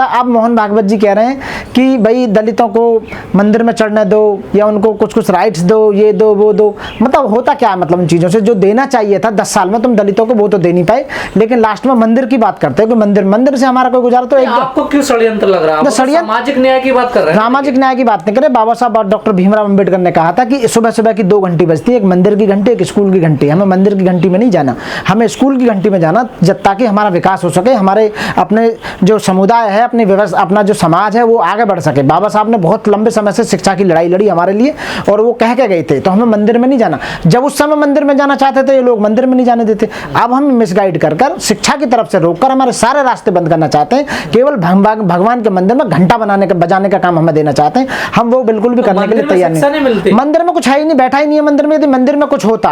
होता है। अब मोहन भागवत जी कह रहे हैं कि भाई दलितों को मंदिर में चढ़ने दो या उनको कुछ कुछ राइट्स दो, ये दो वो दो। मतलब होता क्या है, मतलब उन चीज़ों से जो देना चाहिए था 10 साल में तुम दलितों को वो तो दे नहीं पाए, लेकिन लास्ट में मंदिर की बात करते हैं कि मंदिर से हमारा कोई गुजारा। तो एक आपको क्यों षड्यंत्र लग रहा है? सामाजिक न्याय की बात कर रहे हैं। सामाजिक न्याय की बात नहीं करे। बाबा साहब डॉक्टर भीमराव अम्बेडकर ने कहा था कि सुबह सुबह की 2 घंटी बजती है, एक मंदिर की घंटी, एक स्कूल की घंटी। हमें मंदिर की घंटी में नहीं जाना, हमें स्कूल की घंटी में जाना, ताकि हमारा विकास हो सके, हमारे अपने जो समुदाय है, अपनी व्यवस्था, अपना जो समाज है वो आगे बढ़ सके। बाबा साहब ने बहुत लंबे समय से शिक्षा की लड़ाई लड़ी हमारे लिए और वो कह के गए थे। तो हमें मंदिर में नहीं जाना। जब उस समय मंदिर में जाना चाहते थे ये लोग मंदिर में नहीं जाने देते। अब हम मिसगाइड कर शिक्षा की तरफ से रोककर हमारे सारे रास्ते बंद करना चाहते हैं। केवल भगवान के मंदिर में घंटा बजाने का काम हमें देना चाहते हैं। हम वो बिल्कुल भी करने के लिए तैयार नहीं। मंदिर में कुछ है ही नहीं, बैठा ही नहीं है मंदिर में। यदि मंदिर में कुछ होता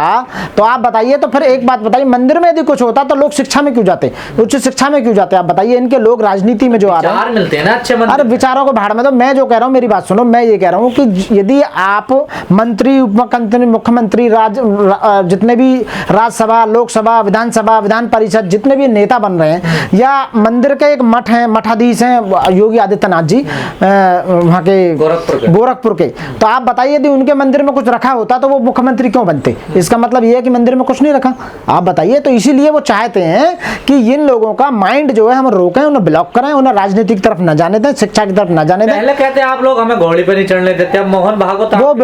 तो आप बताइए, तो फिर एक बात बताइए, मंदिर में यदि कुछ होता तो लोग शिक्षा में क्यों जाते, उच्च शिक्षा में क्यों जाते? आप बताइए। इनके लोग राजनीति में जो आ रहे हैं मिलते हैं ना अच्छे, अरे विचारों को भाड़ में दो। मैं जो कह रहा हूँ, मेरी बात सुनो, मैं ये कह रहा हूँ कि यदि आप मंत्री, उपमुख्यमंत्री, मुख्यमंत्री, जितने भी राज्यसभा, लोकसभा, विधानसभा, विधान परिषद, जितने भी नेता बन रहे हैं, या मंदिर के एक मठ हैं, मठाधीश हैं योगी आदित्यनाथ जी वहाँ के गोरखपुर के, तो आप बताइए यदि उनके मंदिर में कुछ रखा होता तो वो मुख्यमंत्री क्यों बनते? इसका मतलब ये है कि मंदिर में कुछ नहीं रखा। आप बताइए। तो इसीलिए वो चाहते हैं कि इन लोगों का माइंड जो है हम रोकें, उन्हें ब्लॉक करें, उन्हें राजनीति की तरफ न जाने दें, शिक्षा की तरफ न जाने दें। पहले कहते हैं आप लोग हमें घोड़ी पे नहीं चढ़ने देते, अब मोहन भागवत वो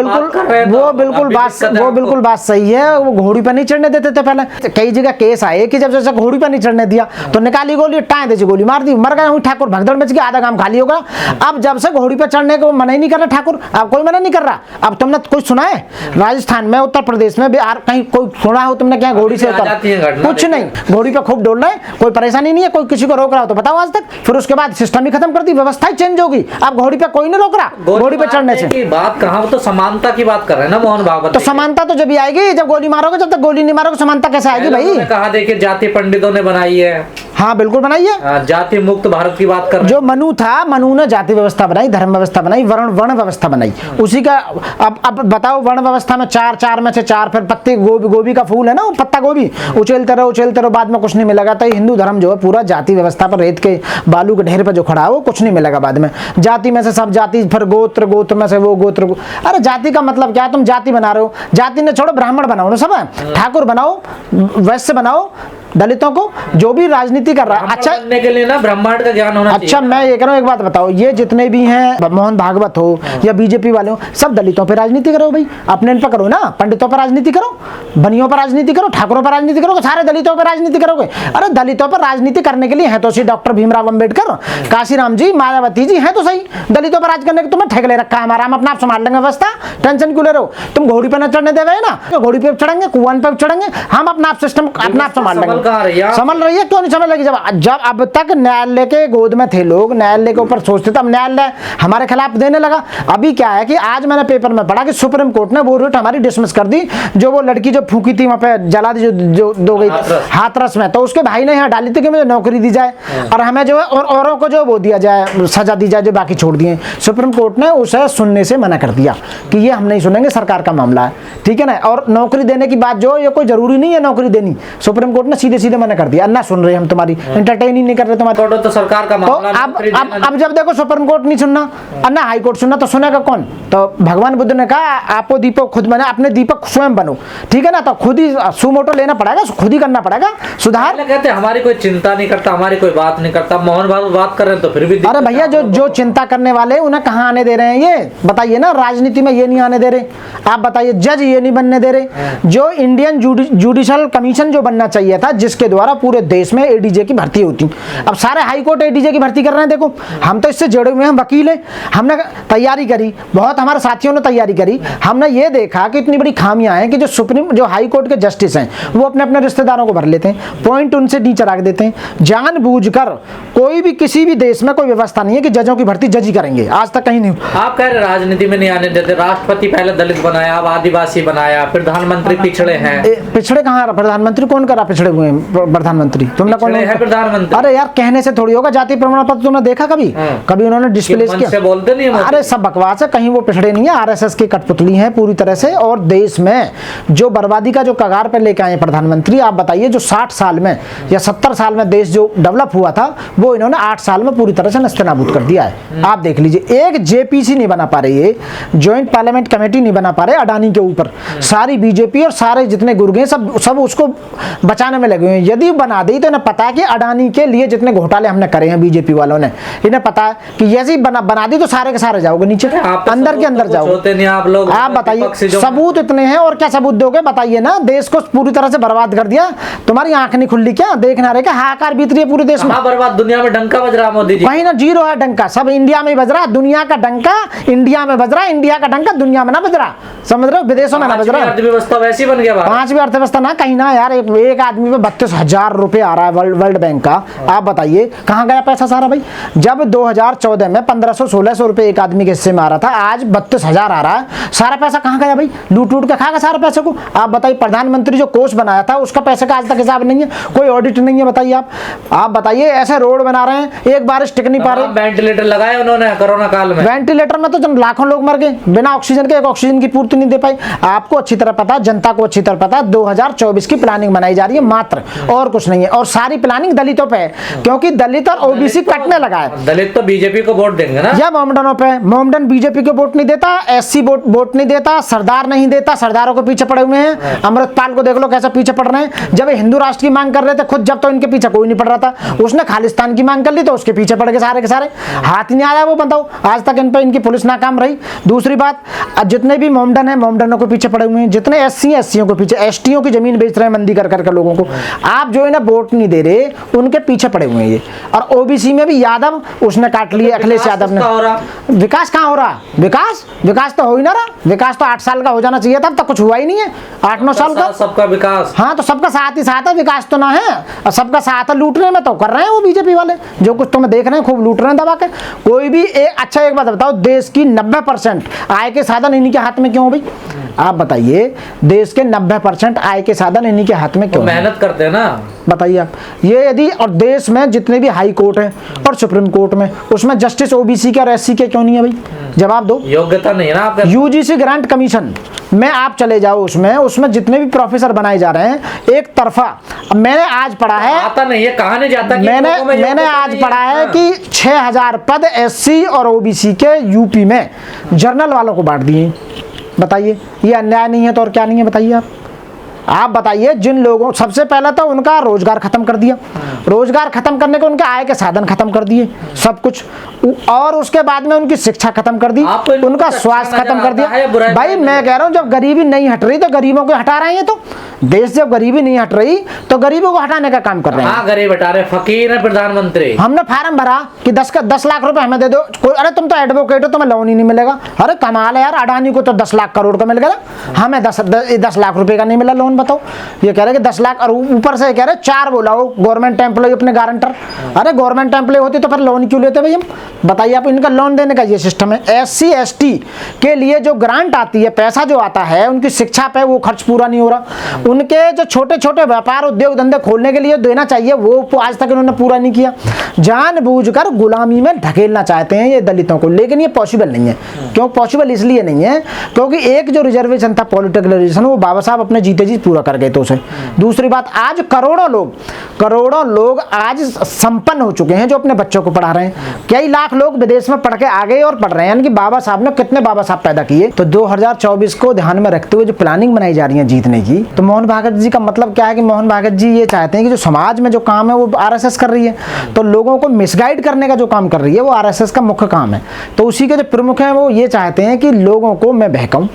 बिल्कुल बात सही है। वो घोड़ी पर नहीं चढ़ने देते थे पहले। कई जगह केस आए कि जब जैसे घोड़ी पर नहीं चढ़ने दिया तो निकाली गोली, टाँग दे, गोली मार दी, मर गए। ठाकुर भगदड़ मच गया, आधा काम खाली होगा। अब जब से घोड़ी पर चढ़ने को मना ही नहीं कर रहा ठाकुर, अब कोई मना नहीं कर रहा। अब तुमने कुछ सुना है राजस्थान में, उत्तर प्रदेश में, बिहार, कहीं कोई सुना हो तुमने क्या घोड़ी से उतर? कुछ नहीं, घोड़ी पर खूब डोल रहे, कोई परेशानी नहीं है, कोई किसी को रोक रहा हो तो बताओ आज तक। फिर उसके बाद सिस्टम ही खत्म कर दी, व्यवस्था ही चेंज होगी। अब घोड़ी पे कोई नहीं रोक रहा, घोड़ी पे चढ़ने से। बात कहाँ, तो समानता की बात कर रहे हैं ना मोहन भागवत। तो समानता तो जब भी आएगी जब गोली मारोगे, जब तक गोली नहीं मारोगे समानता कैसे आएगी भाई? कहा देखिए जाति पंडितों ने बनाई है। हाँ बिल्कुल बनाई है। जाति मुक्त भारत की बात कर रहे हैं। जो मनु था, मनु ने जाति व्यवस्था बनाई, धर्म व्यवस्था बनाई, वर्ण व्यवस्था बनाई, उसी का। अब बताओ, वर्ण व्यवस्था में चार में से 4, फिर पत्ते गोभी का फूल है ना, वो पत्ता गोभी उछलते रहो, बाद में कुछ नहीं मिलेगा। तो हिंदू धर्म जो है पूरा जाति व्यवस्था पर, रेत के बालू के ढेर पर जो खड़ा है वो कुछ नहीं मिलेगा बाद में। जाति में से सब जाति, फिर गोत्र में से वो गोत्र। अरे जाति का मतलब क्या है? तुम जाति बना रहे हो, जाति ने छोड़ो, ब्राह्मण बनाओ ना, सब है, ठाकुर बनाओ, वैश्य बनाओ, दलितों को, जो भी राजनीति कर रहा है। अच्छा बनने के लिए ना ब्रह्मांड का ज्ञान होना चाहिए। अच्छा मैं ये कह रहा हूँ, एक बात बताओ, ये जितने भी हैं मोहन भागवत हो या बीजेपी वाले हो, सब दलितों पे राजनीति करो भाई, अपने इन पर करो ना। पंडितों पर राजनीति करो, बनियों पर राजनीति करो, ठाकुरों पर राजनीति करो, सारे दलितों पर राजनीति करोगे? अरे दलितों पर राजनीति करने के लिए है तो सही डॉक्टर भीमराव अम्बेडकर, काशीराम जी, मायावती जी हैं तो सही। दलितों पर राज करने के तुम्हें ठेक ले रखा है हमारा, हम अपना आप संभाल लेंगे व्यवस्था, टेंशन क्यों ले रहे हो? तुम घोड़ी पर न चढ़ने दे रहे ना, तो घोड़ी पे चढ़ेंगे, कुआं पे चढ़ेंगे, हम अपना आप सिस्टम अपना आप संभाल लेंगे। समझ रही है क्यों नहीं समझ लगी? जब अब तक न्यायालय के गोद में थे लोग, न्यायालय के ऊपर सोचते थे, अब न्यायालय हमारे खिलाफ देने लगा। अभी क्या है कि आज मैंने पेपर में पढ़ा कि सुप्रीम कोर्ट ने वो रिट हमारी डिसमिस कर दी, जो वो लड़की जो फूकी थी वहां पे, जला दी, जो दो गई हाथरस में, तो उसके भाई ने यहाँ डाली थी कि मुझे नौकरी दी जाए और हमें जो है और औरों को जो वो दिया जाए, सजा दी जाए जो बाकी छोड़ दिए। सुप्रीम कोर्ट ने उसे सुनने से मना कर दिया कि ये हम नहीं सुनेंगे, सरकार का मामला है, ठीक है ना। और नौकरी देने की बात जो, ये कोई जरूरी नहीं है नौकरी देनी, सुप्रीम कोर्ट ने सीधे मना कर दिया, ना सुन रहे हम तुम्हारी, एंटरटेन ही नहीं कर रहे तुम्हारी, तो सरकार का मामला। तो अब जब देखो सुप्रीम कोर्ट नहीं सुनना, अन्ना हाई कोर्ट सुनना, तो सुनेगा कौन? तो भगवान बुद्ध ने कहा आपको दीपक खुद बना, अपने दीपक स्वयं बनो, ठीक है ना। तो खुद ही सुमोटो लेना पड़ेगा, खुद ही करना पड़ेगा सुधार। कहते हैं हमारी कोई चिंता नहीं करता, हमारी कोई बात नहीं करता, मोहन भागवत बात कर रहे हैं तो फिर भी। अरे भैया जो चिंता करने वाले उन्हें कहाँ आने दे रहे हैं? ये बताइए ना, राजनीति में ये नहीं आने दे रहे। आप बताइए, जज ये नहीं बनने दे रहे। जो इंडियन जुडिशल कमीशन जो बनना चाहिए था, जिसके द्वारा पूरे देश में एडीजे की भर्ती होती, अब सारे हाई कोर्ट एडीजे की भर्ती कर रहे हैं। देखो हम तो इससे जुड़े हुए हैं, वकील हैं, हमने तैयारी करी, बहुत हमारे साथियों ने तैयारी करी, हमने ये देखा कि इतनी बड़ी खामियां हैं कि जो हाई कोर्ट के जस्टिस हैं वो अपने अपने रिश्तेदारों को भर लेते हैं, पॉइंट उनसे नीचे रख देते हैं जानबूझकर। कोई भी किसी भी देश में कोई व्यवस्था नहीं है कि जजों की भर्ती जज ही करेंगे, आज तक कहीं नहीं। आप कह रहे राजनीति में नहीं आने देते, राष्ट्रपति पहले दलित बनाया, अब आदिवासी बनाया, प्रधानमंत्री पिछड़े हैं। पिछड़े कहाँ? प्रधानमंत्री कौन करा पिछड़े हुए? हुए हैं प्रधानमंत्री? तुमने कौन है प्रधानमंत्री? अरे यार कहने से थोड़ी होगा। जाति प्रमाण पत्र तुमने देखा कभी? कभी उन्होंने डिस्प्ले मन से बोलते नहीं है? अरे सब बकवास है, कहीं वो पिछड़े नहीं है, आरएसएस की कठपुतली है पूरी तरह से। और देश में जो बर्बादी का जो कगार पे लेके आए प्रधानमंत्री, आप बताइए जो 60 साल में या 70 साल में देश जो डेवलप हुआ था वो इन्होंने 8 साल में पूरी तरह से नस्तेनाबूद कर दिया है। आप देख लीजिए, एक जेपीसी नहीं बना पा रही है, ज्वाइंट पार्लियामेंट कमेटी नहीं बना पा रहे अडानी के ऊपर। सारी बीजेपी और सारे जितने गुर्गे सब उसको बचाने में लगे हुए हैं। यदि बना दी तो इन्हें पता है कि अडानी के लिए जितने घोटाले हमने करे हैं बीजेपी वालों ने, इन्हें पता है कि जैसे ही बना दी तो सारे के सारे जाओगे नीचे, अंदर के अंदर जाओगे। आप लोग आप बताइए सबूत इतने हैं और क्या सबूत दोगे? बताइए ना, देश को पूरी तरह से बर्बाद कर दिया। तुम्हारी आंख नहीं खुली क्या? देखना रहे क्या हाहाकार बीत रही है पूरे देश में? बर्बाद, दुनिया में डंका बज रहा मोदी जी। कहीं ना जीरो है डंका, सब इंडिया में बज रहा। दुनिया का डंका इंडिया में बज रहा, इंडिया का डंका दुनिया में ना बज रहा, समझ रहे हो? विदेशों में ना बज रहा। अर्थव्यवस्था वैसी बन गया, 5वीं अर्थव्यवस्था ना कहीं ना यार। एक आदमी पे 32,000 रुपए आ रहा है वर्ल्ड बैंक का। आप बताइए कहाँ गया पैसा सारा भाई? जब 2014 में 1500-1600 रुपए एक आदमी के हिस्से में आ रहा था, आज 32,000 आ रहा है। सारा पैसा कहाँ गया भाई? लूट के खागा सारे पैसे को। आप बताइए, प्रधानमंत्री जो कोष बनाया था उसका पैसे का आज तक हिसाब नहीं है, कोई ऑडिट नहीं है। बताइए आप बताइए, ऐसे रोड बना रहे हैं, एक बारिश टिक नहीं पा रही। वेंटिलेटर लगाए उन्होंने कोरोना काल में, वेंटिलेटर में तो जब लाखों लोग मर गए बिना ऑक्सीजन के, एक ऑक्सीजन की पूर्ति नहीं दे पाई। आपको अच्छी तरह पता है, जनता को अच्छी तरह पता है, 2024 की प्लानिंग बनाई जा रही है मात्र, और कुछ नहीं है। और सारी प्लानिंग दलितों पे है, क्योंकि दलित और ओबीसी कटने लगा है। दलित तो बीजेपी को वोट देंगे ना, या मोमडनों पे। मोमडन बीजेपी को वोट नहीं देता, एससी वोट नहीं देता, सरदार नहीं देता, सरदारों को पीछे पड़े हुए हैं। अमृतपाल को देख लो कैसे पीछे पड़ रहे हैं। जब हिंदू राष्ट्र की मांग कर रहे थे खुद, जब तो इनके पीछे कोई नहीं पड़ रहा था। उसने खालिस्तान की मांग कर ली तो उसके पीछे पड़ गए सारे के सारे। हाथ नहीं आया वो बताओ, आज तक इन पे इनकी पुलिस नाकाम रही। दूसरी बात, जितने भी मोमडन है मोमडनों को पीछे पड़े हुए हैं, जितने एससीओं को पीछे, एसटीओं की जमीन बेच रहे हैं मंदी कर करके लोगों को। आप जो इन्हें वोट नहीं दे रहे उनके पीछे पड़े हुए हैं ये। और ओबीसी में भी यादव उसने काट लिया, अखिलेश यादव ने। विकास कहाँ हो रहा? विकास तो हो ही ना रहा। विकास तो 8 साल का हो जाना चाहिए था, अब तक कुछ हुआ ही नहीं है। 8-9 साल का सबका विकास। हाँ, तो सबका साथ ही साथ है, विकास तो ना है। और सबका साथ है लूटने में तो कर रहे हैं वो बीजेपी वाले, जो कुछ तुम्हें देख रहे हैं खूब लूट रहे हैं दबा के। कोई भी अच्छा एक बात बताओ, देश की 90% आय के साधन इन्हीं के हाथ में क्यों भाई? आप बताइए, देश के 90% आय के साधन इन्हीं के हाथ में क्यों? मेहनत करते हैं ना। बताइए आप ये, यदि और देश में जितने भी हाई कोर्ट हैं और सुप्रीम कोर्ट में, उसमें जस्टिस ओबीसी के और एससी के क्यों नहीं है भाई? जवाब दो। योग्यता नहीं है ना आपका। यूजीसी ग्रांट कमीशन में आप चले जाओ, उसमें जितने भी प्रोफेसर बनाए जा रहे हैं एक तरफा। मैंने आज पढ़ा है, आता नहीं है, कहाँ नहीं जाता। मैंने आज पढ़ा है कि 6,000 पद एससी और ओबीसी के यूपी में जर्नल वालों को बांट दिए। बताइए ये अन्याय नहीं है तो और क्या नहीं है? बताइए आप बताइए। जिन लोगों, सबसे पहले तो उनका रोजगार खत्म कर दिया, रोजगार खत्म करने के उनके आय के साधन खत्म कर दिए सब कुछ, और उसके बाद में उनकी शिक्षा खत्म कर दी, उनका स्वास्थ्य खत्म कर दिया। भाई मैं कह रहा हूँ, जब गरीबी नहीं हट रही तो गरीबों को हटा रहे हैं। तो देश जब गरीबी नहीं हट रही तो गरीबों को हटाने का काम कर रहे हैं। गरीब हटा रहे, फकीर है प्रधानमंत्री। हमने फार्म भरा कि 10 लाख रुपए हमें दे दो। अरे तुम तो एडवोकेट हो, तुम्हें लोन ही नहीं मिलेगा। अरे कमाल है यार, अडानी को तो 10 लाख करोड़ का मिल गया, हमें 10 लाख रुपए का नहीं मिला लोन। बताओ, ये कह रहे कि 10 लाख, और ऊपर से कह रहे 4 बुलाओ गवर्नमेंट एम्प्लॉय अपने गारंटर। अरे गवर्नमेंट एम्प्लॉय होती तो फिर लोन क्यों लेते भाई हम? बताइए आप। इनका लोन देने का ये सिस्टम है। एससी एसटी के लिए जो ग्रांट आती है, पैसा जो आता है, उनकी शिक्षा पे वो खर्च पूरा नहीं हो रहा। उनके जो छोटे छोटे व्यापार उद्योग धंधे खोलने के लिए देना चाहिए, वो आज तक इन्होंने पूरा नहीं किया। जानबूझकर गुलामी में ढकेलना चाहते हैं ये दलितों को, लेकिन ये पॉसिबल नहीं है। क्यों पॉसिबल? इसलिए नहीं है क्योंकि एक जो रिजर्वेशन था, पॉलिटिकल रिजर्वेशन, वो बाबा साहब अपने जीते जी पूरा कर गए थे उसे। दूसरी बात, आज करोड़ों लोग आज संपन्न हो चुके हैं जो अपने बच्चों को पढ़ा रहे हैं। कई लाख लोग विदेश में पढ़ के आ गए और पढ़ रहे हैं। यानी कि बाबा साहब ने कितने बाबा साहब पैदा किए। तो 2024 को ध्यान में रखते हुए जो प्लानिंग बनाई जा रही है जीतने की, तो मोहन भागवत जी का मतलब क्या है कि मोहन भागवत जी ये चाहते हैं कि जो समाज में जो काम है वो आरएसएस कर रही है, तो लोगों को मिसगाइड करने का जो काम कर रही है वो आरएसएस का मुख्य काम है। तो उसी के जो प्रमुख हैं वो ये चाहते हैं कि लोगों को मैं बहकाऊं,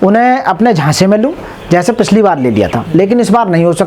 उन्हें अपने झांसे में लूं, जैसे पिछली बार ले लिया था, लेकिन इस बार नहीं हो सकता।